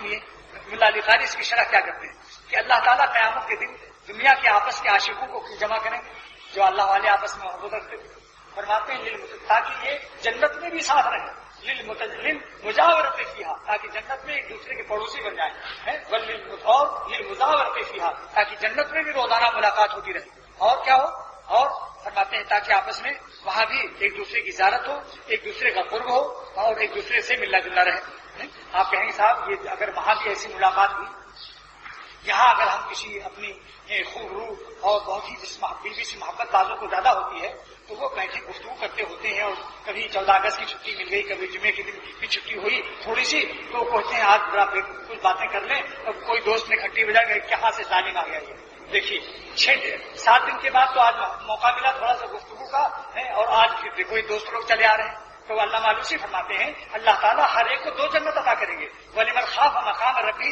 سنیے ملا علی قاری اس کی شرح کیا کرتے ہیں کہ اللہ تعالیٰ قیامت کے دن دنیا کے آپس کے عاشقوں کو جمع کریں گے جو اللہ والے آپس میں محبت رکھتے تھے. فرماتے ہیں تاکہ یہ جنت میں بھی ساتھ رہیں, مجاورت فیہا تاکہ جنت میں ایک دوسرے کے پڑوسی بن جائیں, اور مجاورت فیہا تاکہ جنت میں بھی روزانہ ملاقات ہوتی رہے. اور کیا ہو, اور فرماتے ہیں تاکہ آپس میں وہاں بھی ایک دوسرے کی زیارت ہو, ایک دوسرے کا قرب ہو اور ایک دوسرے سے ملنا جلنا رہے. آپ کہیں صاحب یہ اگر وہاں بھی ایسی ملاقات ہوئی, یہاں اگر ہم کسی اپنی خوب روح اور بہت ہی بیوی سے محبت بازوں کو زیادہ ہوتی ہے تو وہ بیٹھے گفتگو کرتے ہوتے ہیں, اور کبھی 14 اگست کی چھٹی مل گئی, کبھی جمعے کے دن کی چھٹی ہوئی تھوڑی سی, تو کہتے ہیں آج بڑا کچھ باتیں کر لیں. اب کوئی دوست نے گھنٹی بجا کہ کہاں سے ظالم آ گیا یہ. دیکھیے 6-7 دن کے بعد تو آج موقع ملا تھوڑا سا گفتگو کا, اور آج پھر کوئی دوست لوگ چلے آ رہے ہیں. تو اللہ معلوسی فرماتے ہیں اللہ تعالیٰ ہر ایک کو 2 جنت عطا کریں گے. وَلِمَنْ خَافَ مَقَامَ رَبِّهِ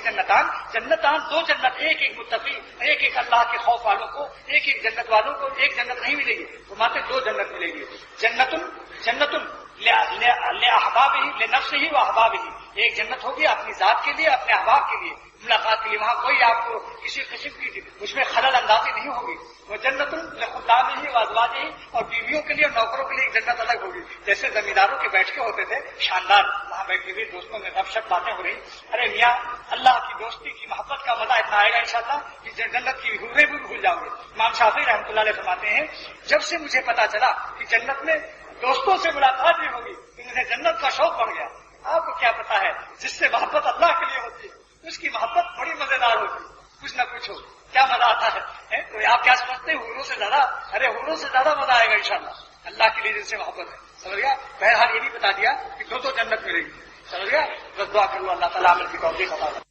جنتان 2 جنت, ایک متقی, ایک اللہ کے خوف والوں کو, ایک جنت والوں کو ایک جنت نہیں ملے گی, فرماتے 2 جنت ملے گی. جنت لِأَحْبَابِهِ لِنَفْسِهِ وَأَحْبَابِهِ, ایک جنت ہوگی اپنی ذات کے لیے, اپنے احباب کے لیے ملاقات کے لیے. وہاں کوئی آپ کو کسی قسم کی اس میں خلل اندازی نہیں ہوگی. وہ جنت لخدامہ وازواجہ, اور بیویوں کے لیے اور نوکروں کے لیے ایک جنت الگ ہوگی. جیسے زمینداروں کے بیٹھ کے ہوتے تھے شاندار, وہاں بیٹھے ہوئے دوستوں میں گپ شپ باتیں ہو رہی, ارے میاں اللہ کی دوستی کی محبت کا مزہ اتنا آئے گا انشاءاللہ کہ جنت کی حوریں بھی بھول جاؤ گے. امام شافعی رحمۃ اللہ علیہ فرماتے ہیں جب سے مجھے پتا چلا کہ جنت میں دوستوں سے ملاقات بھی ہوگی تو مجھے جنت کا شوق بڑھ گیا. آپ کو کیا پتا ہے جس سے محبت اللہ کے لیے ہوتی ہے اس کی محبت بڑی مزیدار ہوتی ہے, کچھ نہ کچھ ہو کیا مزہ آتا ہے. تو آپ کیا سمجھتے ہیں حوروں سے زیادہ, ارے حوروں سے زیادہ مزہ آئے گا انشاءاللہ اللہ کے لیے جن سے محبت ہے. سمجھ گیا. بہرحال یہ بھی بتا دیا کہ 2 جنت ملے گی. سمجھ گیا. بس دعا کرو اللہ تعالیٰ عمل کی توفیق عطا کرے.